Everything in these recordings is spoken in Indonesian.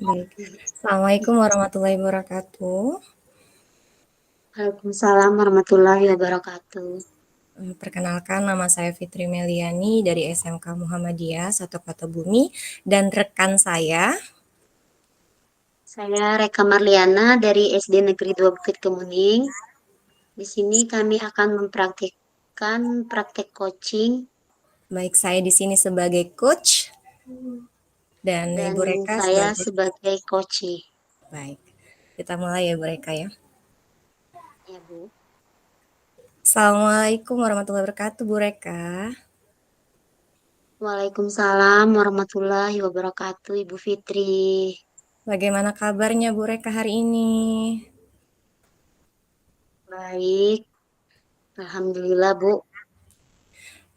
Baik. Assalamualaikum warahmatullahi wabarakatuh. Waalaikumsalam warahmatullahi wabarakatuh. Perkenalkan nama saya Fitri Meliani dari SMK Muhammadiyah Satu Kota Bumi dan rekan saya. Saya Reka Marliana dari SD Negeri 2 Bukit Kemuning. Di sini kami akan mempraktikkan praktek coaching Baik, saya di sini sebagai coach dan dan Ibu Reka saya sebagai. sebagai coach. Baik. Kita mulai ya Bu Reka ya. Ya, Bu. Assalamualaikum warahmatullahi wabarakatuh Bu Reka. Waalaikumsalam warahmatullahi wabarakatuh, Ibu Fitri. Bagaimana kabarnya Bu Reka hari ini? Baik, Alhamdulillah, Bu.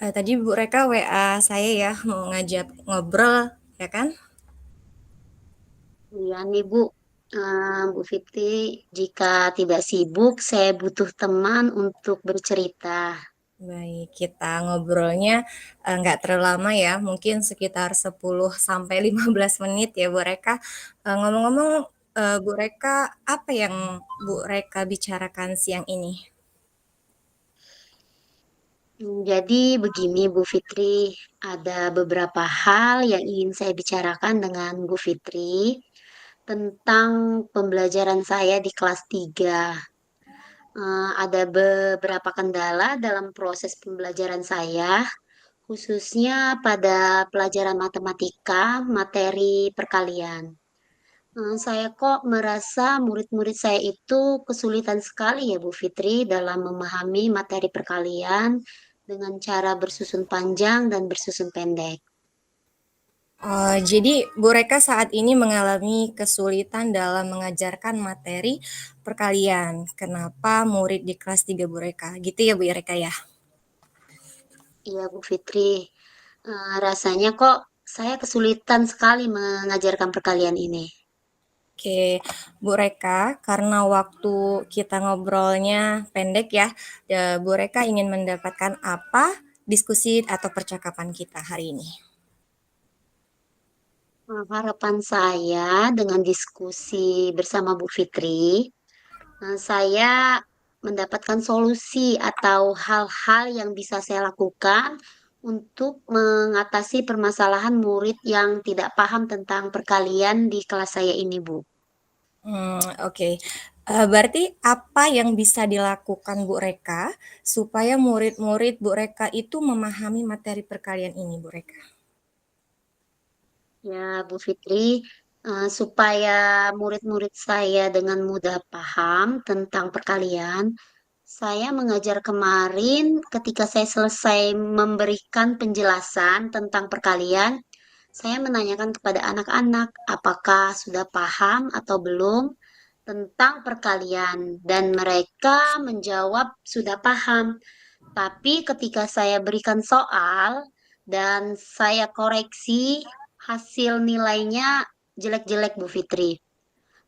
Tadi Bu Reka WA saya ya mau ngajak ngobrol ya kan? Iya nih, Bu. Bu Fitri, jika tidak sibuk, saya butuh teman untuk bercerita. Baik, kita ngobrolnya nggak terlalu lama ya, mungkin sekitar 10 sampai 15 menit ya Bu Reka. Ngomong-ngomong, Bu Reka, apa yang Bu Reka bicarakan siang ini? Jadi begini Bu Fitri, ada beberapa hal yang ingin saya bicarakan dengan Bu Fitri tentang pembelajaran saya di kelas 3. Ada beberapa kendala dalam proses pembelajaran saya, khususnya pada pelajaran matematika, materi perkalian. Saya kok merasa murid-murid saya itu kesulitan sekali ya Bu Fitri dalam memahami materi perkalian dengan cara bersusun panjang dan bersusun pendek. Jadi Bu Reka saat ini mengalami kesulitan dalam mengajarkan materi perkalian. Kenapa murid di kelas 3 Bu Reka? Gitu ya Bu Reka ya? Iya Bu Fitri, rasanya kok saya kesulitan sekali mengajarkan perkalian ini. Oke, Bu Reka, karena waktu kita ngobrolnya pendek ya, Bu Reka ingin mendapatkan apa diskusi atau percakapan kita hari ini? Harapan saya dengan diskusi bersama Bu Fitri, saya mendapatkan solusi atau hal-hal yang bisa saya lakukan untuk mengatasi permasalahan murid yang tidak paham tentang perkalian di kelas saya ini, Bu. Oke. Berarti apa yang bisa dilakukan Bu Reka supaya murid-murid Bu Reka itu memahami materi perkalian ini, Bu Reka? Ya, Bu Fitri, supaya murid-murid saya dengan mudah paham tentang perkalian, saya mengajar kemarin ketika saya selesai memberikan penjelasan tentang perkalian, saya menanyakan kepada anak-anak apakah sudah paham atau belum tentang perkalian dan mereka menjawab sudah paham. Tapi ketika saya berikan soal dan saya koreksi, hasil nilainya jelek-jelek Bu Fitri.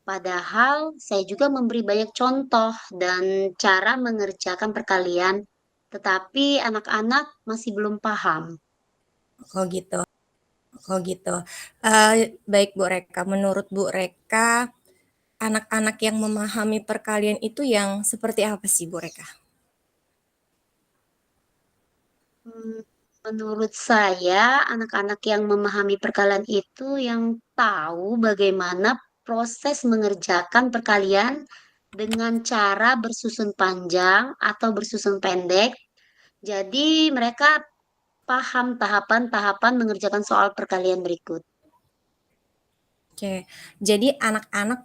Padahal saya juga memberi banyak contoh dan cara mengerjakan perkalian, tetapi anak-anak masih belum paham. Oh gitu. Oh gitu. Baik Bu Reka, menurut Bu Reka, anak-anak yang memahami perkalian itu yang seperti apa sih Bu Reka? Hmm, Menurut saya, anak-anak yang memahami perkalian itu yang tahu bagaimana proses mengerjakan perkalian dengan cara bersusun panjang atau bersusun pendek. Jadi mereka paham tahapan-tahapan mengerjakan soal perkalian berikut. Oke, jadi anak-anak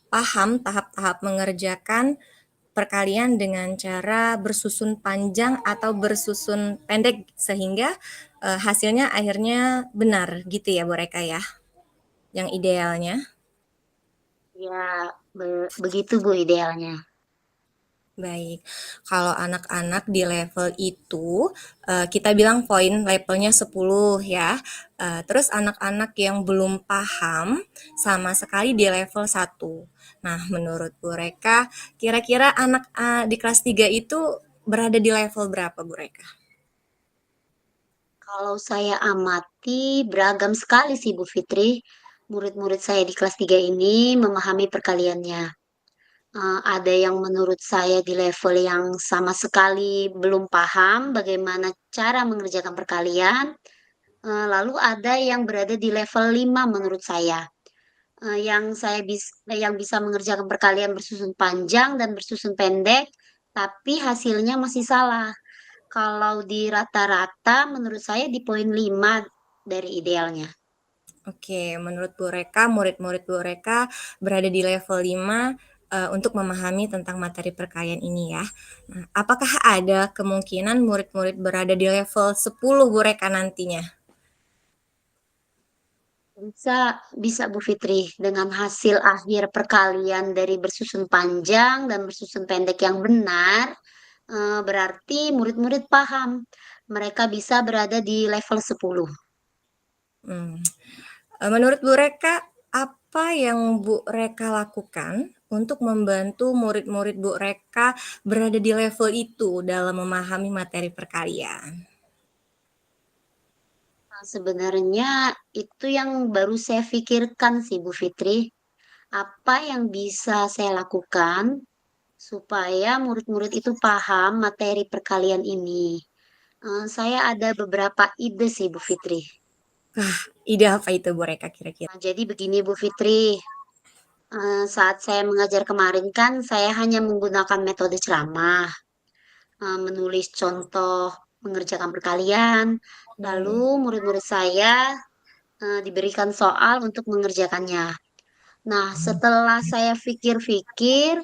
paham tahap-tahap mengerjakan perkalian dengan cara bersusun panjang atau bersusun pendek sehingga hasilnya akhirnya benar gitu ya Bu Reka ya, yang idealnya. Ya, begitu Bu idealnya. Baik, kalau anak-anak di level itu, kita bilang poin levelnya 10 ya. Terus anak-anak yang belum paham sama sekali di level 1. Nah, menurut Bu Reka, kira-kira anak di kelas 3 itu berada di level berapa Bu Reka? Kalau saya amati beragam sekali sih Bu Fitri. murid-murid saya di kelas 3 ini memahami perkaliannya. Ada yang menurut saya di level yang sama sekali belum paham bagaimana cara mengerjakan perkalian. Lalu ada yang berada di level 5 menurut saya. Yang bisa mengerjakan perkalian bersusun panjang dan bersusun pendek, tapi hasilnya masih salah. Kalau di rata-rata menurut saya di poin 5 dari idealnya. Oke, menurut Bu Reka, murid-murid Bu Reka berada di level 5 untuk memahami tentang materi perkalian ini ya. Nah, apakah ada kemungkinan murid-murid berada di level 10 Bu Reka nantinya? Bisa, bisa Bu Fitri, dengan hasil akhir perkalian dari bersusun panjang dan bersusun pendek yang benar, berarti murid-murid paham. Mereka bisa berada di level 10. Hmm. Menurut Bu Reka, apa yang Bu Reka lakukan untuk membantu murid-murid Bu Reka berada di level itu dalam memahami materi perkalian? Nah, sebenarnya itu yang baru saya pikirkan sih Bu Fitri. Apa yang bisa saya lakukan supaya murid-murid itu paham materi perkalian ini? Saya ada beberapa ide sih Bu Fitri. Ide apa itu Bu Reka kira-kira? Nah, jadi begini Bu Fitri, saat saya mengajar kemarin kan saya hanya menggunakan metode ceramah, menulis contoh mengerjakan perkalian, lalu Hmm. murid-murid saya diberikan soal untuk mengerjakannya. Nah, setelah saya pikir-pikir,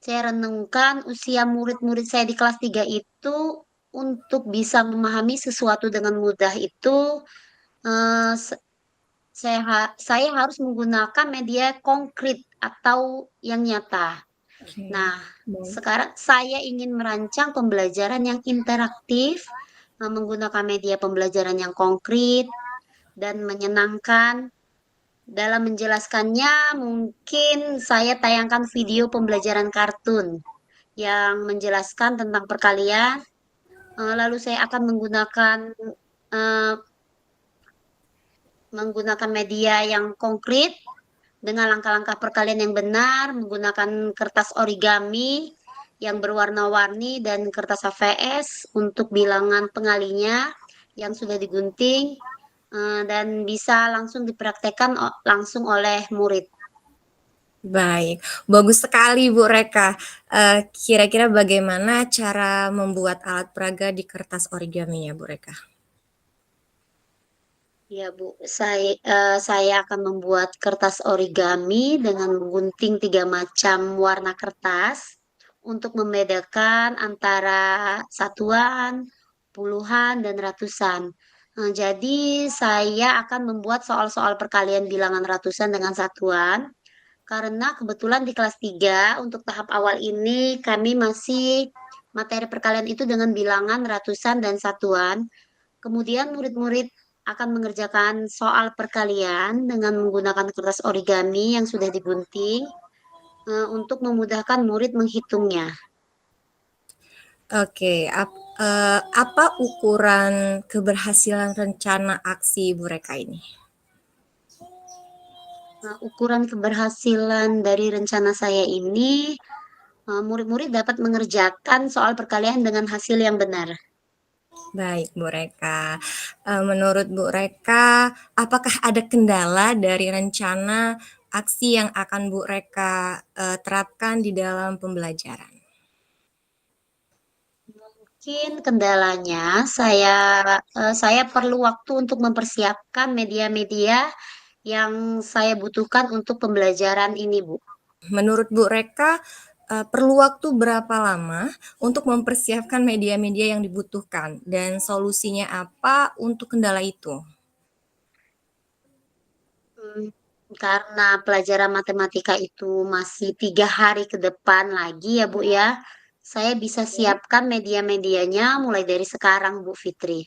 saya renungkan usia murid-murid saya di kelas 3 itu untuk bisa memahami sesuatu dengan mudah itu eh, se- saya harus menggunakan media konkret atau yang nyata. Oke, Nah, baik. sekarang saya ingin merancang pembelajaran yang interaktif, menggunakan media pembelajaran yang konkret dan menyenangkan. Dalam menjelaskannya, mungkin saya tayangkan video pembelajaran kartun yang menjelaskan tentang perkalian. Lalu saya akan eh, menggunakan media yang konkret dengan langkah-langkah perkalian yang benar, menggunakan kertas origami yang berwarna-warni dan kertas HVS untuk bilangan pengalinya yang sudah digunting dan bisa langsung dipraktekkan langsung oleh murid. Baik, bagus sekali Bu Reka. Kira-kira bagaimana cara membuat alat peraga di kertas origaminya Bu Reka? Ya, Bu. Saya akan membuat kertas origami dengan menggunting 3 macam warna kertas untuk membedakan antara satuan, puluhan, dan ratusan. Jadi, saya akan membuat soal-soal perkalian bilangan ratusan dengan satuan, karena kebetulan di kelas 3 untuk tahap awal ini kami masih materi perkalian itu dengan bilangan ratusan dan satuan. Kemudian murid-murid akan mengerjakan soal perkalian dengan menggunakan kertas origami yang sudah digunting untuk memudahkan murid menghitungnya. Oke, apa ukuran keberhasilan rencana aksi Bu Reka ini? Nah, ukuran keberhasilan dari rencana saya ini, murid-murid dapat mengerjakan soal perkalian dengan hasil yang benar. Baik Bu Reka. Menurut Bu Reka, apakah ada kendala dari rencana aksi yang akan Bu Reka terapkan di dalam pembelajaran? Mungkin kendalanya saya perlu waktu untuk mempersiapkan media-media yang saya butuhkan untuk pembelajaran ini, Bu. Menurut Bu Reka, perlu waktu berapa lama untuk mempersiapkan media-media yang dibutuhkan dan solusinya apa untuk kendala itu? Hmm, Karena pelajaran matematika itu masih 3 hari ke depan lagi ya Bu ya, saya bisa siapkan media-medianya mulai dari sekarang Bu Fitri.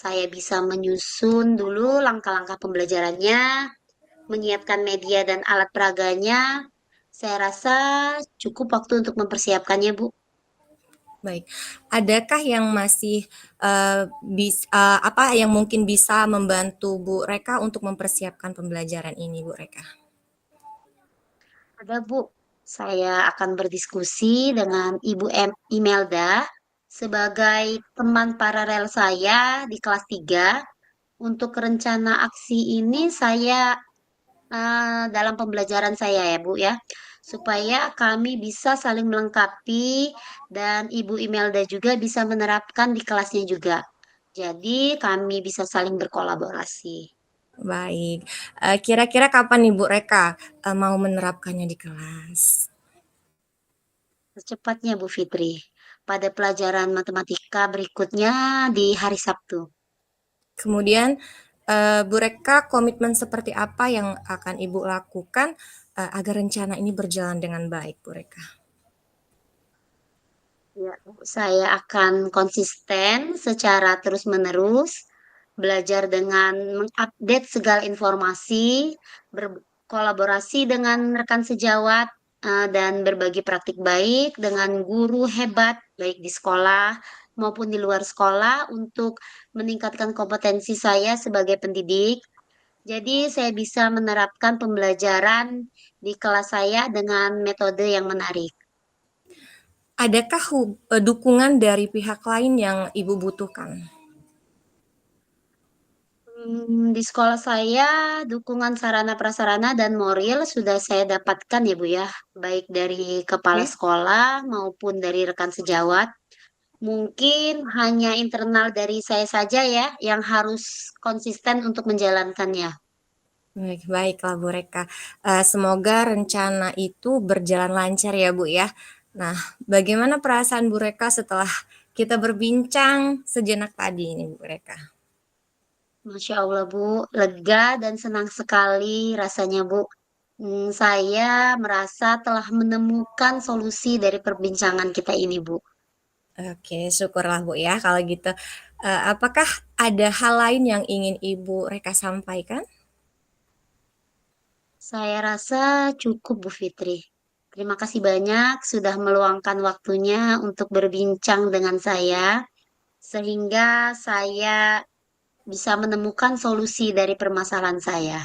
Saya bisa menyusun dulu langkah-langkah pembelajarannya, menyiapkan media dan alat peraganya. Saya rasa cukup waktu untuk mempersiapkannya Bu. Baik. Adakah yang masih, apa yang mungkin bisa membantu Bu Reka untuk mempersiapkan pembelajaran ini, Bu Reka? Ada Bu, saya akan berdiskusi dengan Imelda sebagai teman paralel saya di kelas 3. Untuk rencana aksi ini saya dalam pembelajaran saya ya Bu ya, supaya kami bisa saling melengkapi dan Ibu Imelda juga bisa menerapkan di kelasnya juga. Jadi kami bisa saling berkolaborasi. Baik. Kira-kira kapan nih Bu Reka, mau menerapkannya di kelas? Secepatnya Bu Fitri, pada pelajaran matematika berikutnya di hari Sabtu. Kemudian, Bu Reka komitmen seperti apa yang akan Ibu lakukan, agar rencana ini berjalan dengan baik, Bu Reka? Ya, saya akan konsisten secara terus-menerus, belajar dengan mengupdate segala informasi, berkolaborasi dengan rekan sejawat, dan berbagi praktik baik dengan guru hebat, baik di sekolah maupun di luar sekolah, untuk meningkatkan kompetensi saya sebagai pendidik. Jadi, saya bisa menerapkan pembelajaran di kelas saya dengan metode yang menarik. Adakah dukungan dari pihak lain yang Ibu butuhkan? Di sekolah saya, dukungan sarana prasarana dan moral sudah saya dapatkan ya Bu ya, baik dari kepala Oke. sekolah maupun dari rekan sejawat. Mungkin hanya internal dari saya saja ya yang harus konsisten untuk menjalankannya. Baik, baiklah Bu Reka. Semoga rencana itu berjalan lancar ya Bu ya. Nah, bagaimana perasaan Bu Reka setelah kita berbincang sejenak tadi ini Bu Reka? Masya Allah Bu, lega dan senang sekali rasanya Bu. Saya merasa telah menemukan solusi dari perbincangan kita ini Bu. Oke, syukurlah Bu ya kalau gitu. Apakah ada hal lain yang ingin Ibu Reka sampaikan? Saya rasa cukup, Bu Fitri. Terima kasih banyak sudah meluangkan waktunya untuk berbincang dengan saya, sehingga saya bisa menemukan solusi dari permasalahan saya.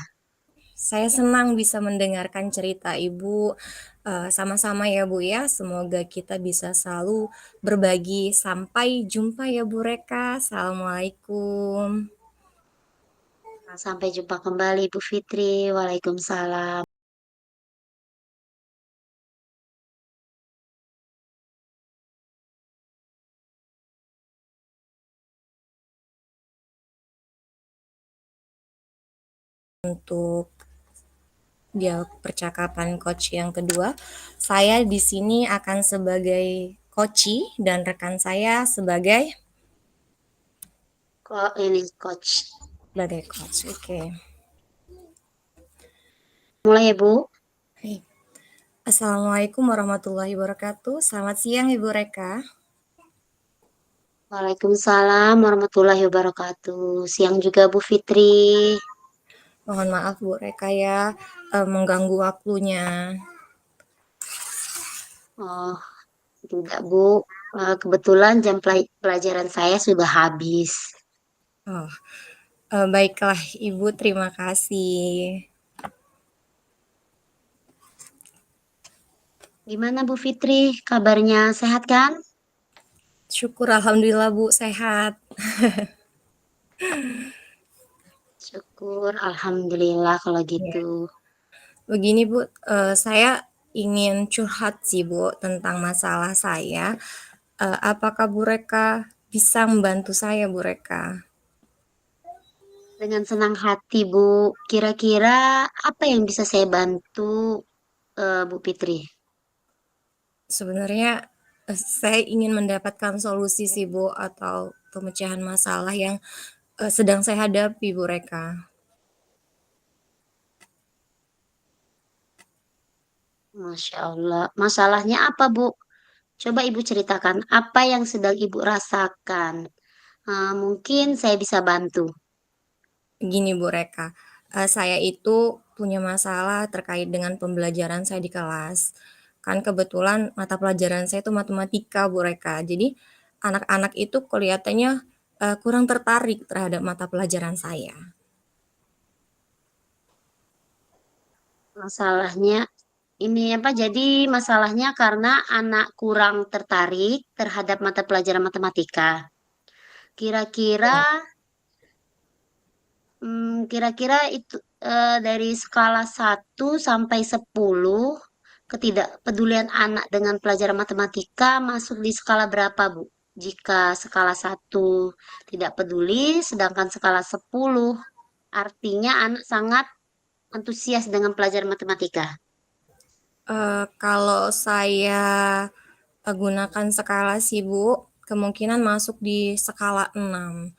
Saya senang bisa mendengarkan cerita Ibu. Sama-sama ya Bu ya. Semoga kita bisa selalu berbagi. Sampai jumpa ya Bu Reka. Assalamualaikum. Sampai jumpa kembali, Bu Fitri. Waalaikumsalam. Untuk dia percakapan coach yang kedua, saya di sini akan sebagai coach dan rekan saya Kok ini, Coach? sebagai coach. Oke. Mulai ya, Bu. Hey. Assalamualaikum warahmatullahi wabarakatuh. Selamat siang Ibu Reka. Waalaikumsalam warahmatullahi wabarakatuh. Siang juga, Bu Fitri. Mohon maaf Bu Reka ya, mengganggu waktunya. Oh, tidak, Bu. Kebetulan jam pelajaran saya sudah habis. Oh, baiklah Ibu, terima kasih. Gimana Bu Fitri? Kabarnya sehat kan? Syukur alhamdulillah Bu, sehat. Syukur, alhamdulillah kalau Ya. gitu. Begini Bu, saya ingin curhat sih Bu tentang masalah saya. Apakah Bu Reka bisa membantu saya Bu Reka? Dengan senang hati Bu. Kira-kira apa yang bisa saya bantu Bu Fitri? Sebenarnya saya ingin mendapatkan solusi sih Bu atau pemecahan masalah yang sedang saya hadapi Bu Reka. Masya Allah. Masalahnya apa Bu? Coba Ibu ceritakan apa yang sedang Ibu rasakan. Mungkin saya bisa bantu. Gini Bu Reka, saya itu punya masalah terkait dengan pembelajaran saya di kelas. Kan kebetulan mata pelajaran saya itu matematika, Bu Reka. Jadi anak-anak itu kelihatannya kurang tertarik terhadap mata pelajaran saya. Masalahnya ini apa? Jadi masalahnya karena anak kurang tertarik terhadap mata pelajaran matematika. Kira-kira, kira-kira itu dari skala 1 sampai 10, ketidakpedulian anak dengan pelajaran matematika masuk di skala berapa, Bu? Jika skala 1 tidak peduli, sedangkan skala 10 artinya anak sangat antusias dengan pelajaran matematika. Kalau saya gunakan skala sih Bu, kemungkinan masuk di skala 6.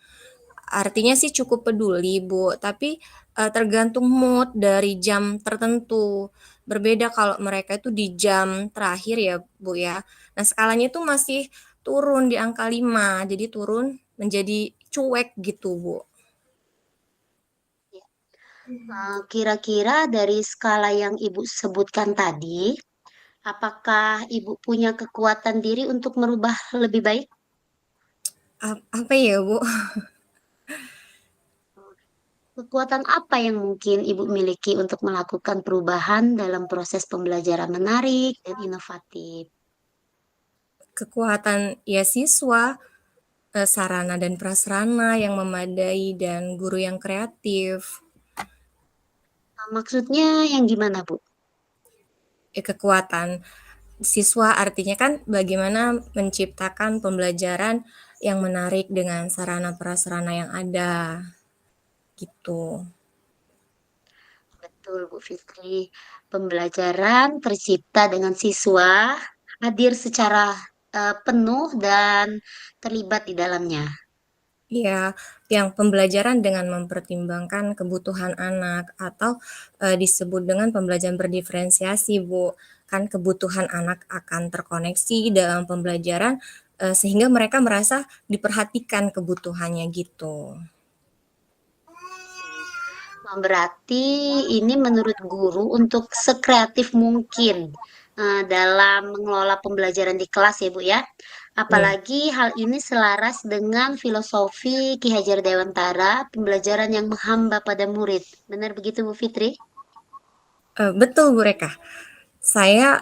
Artinya sih cukup peduli Bu, tapi tergantung mood dari jam tertentu. Berbeda kalau mereka itu di jam terakhir ya Bu ya. Nah skalanya itu masih turun di angka 5, jadi turun menjadi cuek gitu Bu. Kira-kira dari skala yang Ibu sebutkan tadi, apakah Ibu punya kekuatan diri untuk merubah lebih baik? Apa ya Bu? Kekuatan apa yang mungkin Ibu miliki untuk melakukan perubahan dalam proses pembelajaran menarik dan inovatif? Kekuatan ya siswa, sarana dan prasarana yang memadai dan guru yang kreatif. Maksudnya yang gimana, Bu? Kekuatan siswa artinya kan bagaimana menciptakan pembelajaran yang menarik dengan sarana prasarana yang ada gitu. Betul, Bu Fitri. Pembelajaran tercipta dengan siswa hadir secara penuh dan terlibat di dalamnya. Iya, yang pembelajaran dengan mempertimbangkan kebutuhan anak atau disebut dengan pembelajaran berdiferensiasi, Bu. Kan kebutuhan anak akan terkoneksi dalam pembelajaran sehingga mereka merasa diperhatikan kebutuhannya gitu. Berarti ini menurut guru untuk sekreatif mungkin dalam mengelola pembelajaran di kelas ya Bu ya. Iya. Apalagi hal ini selaras dengan filosofi Ki Hajar Dewantara, pembelajaran yang menghamba pada murid. Benar begitu Bu Fitri? Betul Bu Reka. Saya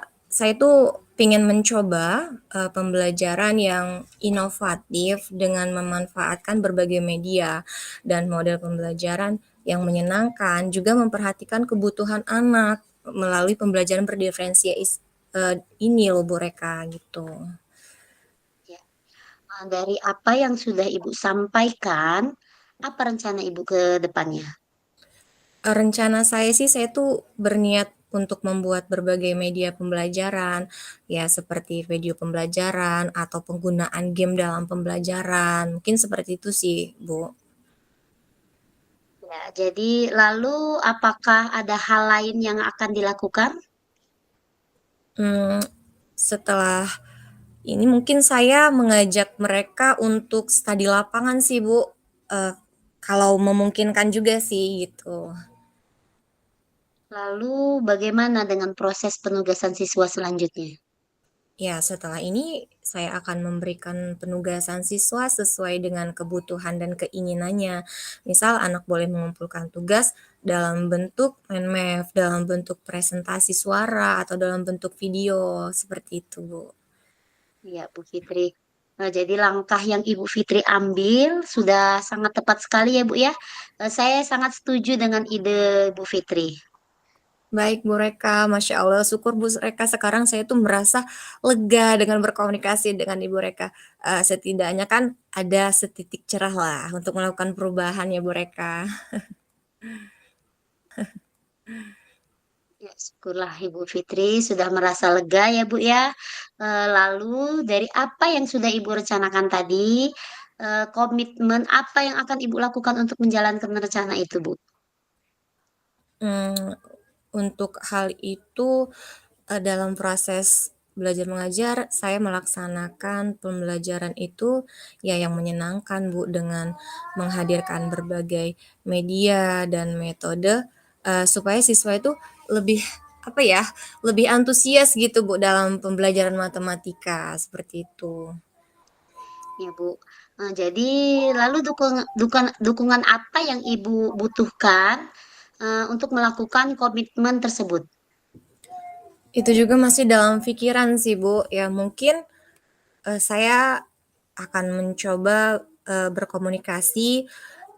tuh ingin mencoba pembelajaran yang inovatif dengan memanfaatkan berbagai media dan model pembelajaran yang menyenangkan, juga memperhatikan kebutuhan anak melalui pembelajaran berdiferensiasi ini loh Bu Reka gitu. Ya. Dari apa yang sudah Ibu sampaikan, apa rencana Ibu ke depannya? Rencana saya tuh berniat untuk membuat berbagai media pembelajaran, ya seperti video pembelajaran atau penggunaan game dalam pembelajaran, mungkin seperti itu sih, Bu. Ya, jadi lalu apakah ada hal lain yang akan dilakukan? Mmm, Setelah ini mungkin saya mengajak mereka untuk studi lapangan sih, Bu, eee, kalau memungkinkan juga sih gitu. Lalu bagaimana dengan proses penugasan siswa selanjutnya? Ya, setelah ini saya akan memberikan penugasan siswa sesuai dengan kebutuhan dan keinginannya. Misal anak boleh mengumpulkan tugas dalam bentuk mind map, dalam bentuk presentasi suara, atau dalam bentuk video, seperti itu, Bu. Ya, Bu Fitri. Jadi langkah yang Ibu Fitri ambil sudah sangat tepat sekali ya, Bu ya. Saya sangat setuju dengan ide Bu Fitri. Baik, Bu Reka, Masya Allah, syukur Bu Reka sekarang saya tuh merasa lega dengan berkomunikasi dengan Ibu Reka. Setidaknya kan ada setitik cerah lah untuk melakukan perubahan ya Bu Reka. Ya, syukurlah Ibu Fitri sudah merasa lega ya, Bu ya. Lalu dari apa yang sudah Ibu rencanakan tadi, komitmen apa yang akan Ibu lakukan untuk menjalankan rencana itu, Bu? Mmm, untuk hal itu, dalam proses belajar mengajar, saya melaksanakan pembelajaran itu ya yang menyenangkan, Bu, dengan menghadirkan berbagai media dan metode, supaya siswa itu lebih apa ya, lebih antusias gitu Bu dalam pembelajaran matematika seperti itu. Ya, Bu. Jadi lalu dukungan apa yang Ibu butuhkan untuk melakukan komitmen tersebut? Itu juga masih dalam pikiran sih Bu, ya mungkin saya akan mencoba berkomunikasi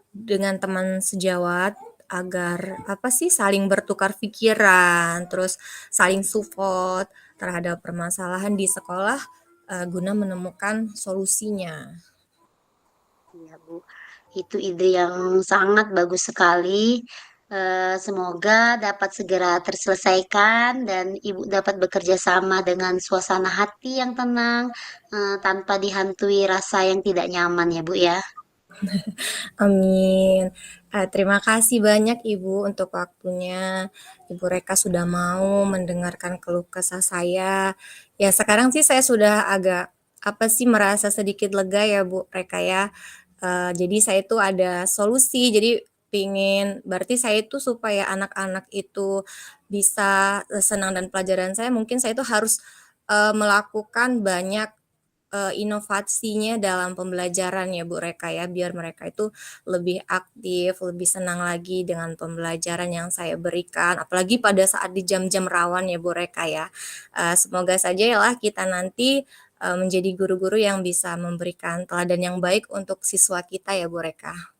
dengan teman sejawat agar apa sih saling bertukar pikiran, terus saling support terhadap permasalahan di sekolah guna menemukan solusinya. Ya, Bu. Itu ide yang sangat bagus sekali. Semoga dapat segera terselesaikan dan Ibu dapat bekerja sama dengan suasana hati yang tenang, tanpa dihantui rasa yang tidak nyaman ya, Bu ya. Amin. Terima kasih banyak Ibu untuk waktunya. Ibu Reka sudah mau mendengarkan keluh kesah saya. Ya sekarang sih saya sudah agak apa sih merasa sedikit lega ya Bu Reka ya. Jadi saya itu ada solusi. Jadi pingin berarti saya itu supaya anak-anak itu bisa senang dan pelajaran saya mungkin saya itu harus melakukan banyak inovasinya dalam pembelajaran ya Bu Reka ya, biar mereka itu lebih aktif, lebih senang lagi dengan pembelajaran yang saya berikan, apalagi pada saat di jam-jam rawan ya Bu Reka ya. Semoga saja ya lah kita nanti menjadi guru-guru yang bisa memberikan teladan yang baik untuk siswa kita ya Bu Reka.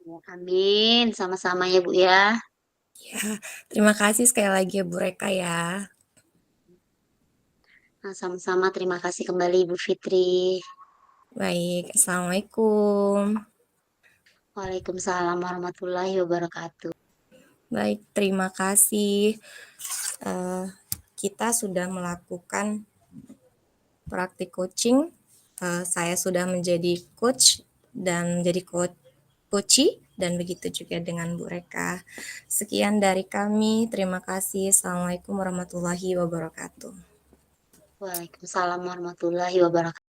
Ya, amin. Sama-sama ya, Bu ya. Ya, terima kasih sekali lagi ya Bu Reka ya. Nah, sama-sama terima kasih kembali Bu Fitri. Baik, Assalamualaikum. Waalaikumsalam warahmatullahi wabarakatuh. Baik, terima kasih. Eh, kita sudah melakukan praktik coaching. Saya sudah menjadi coach dan menjadi coachee dan begitu juga dengan Bu Reka. Sekian dari kami. Terima kasih. Assalamualaikum warahmatullahi wabarakatuh. Waalaikumsalam warahmatullahi wabarakatuh.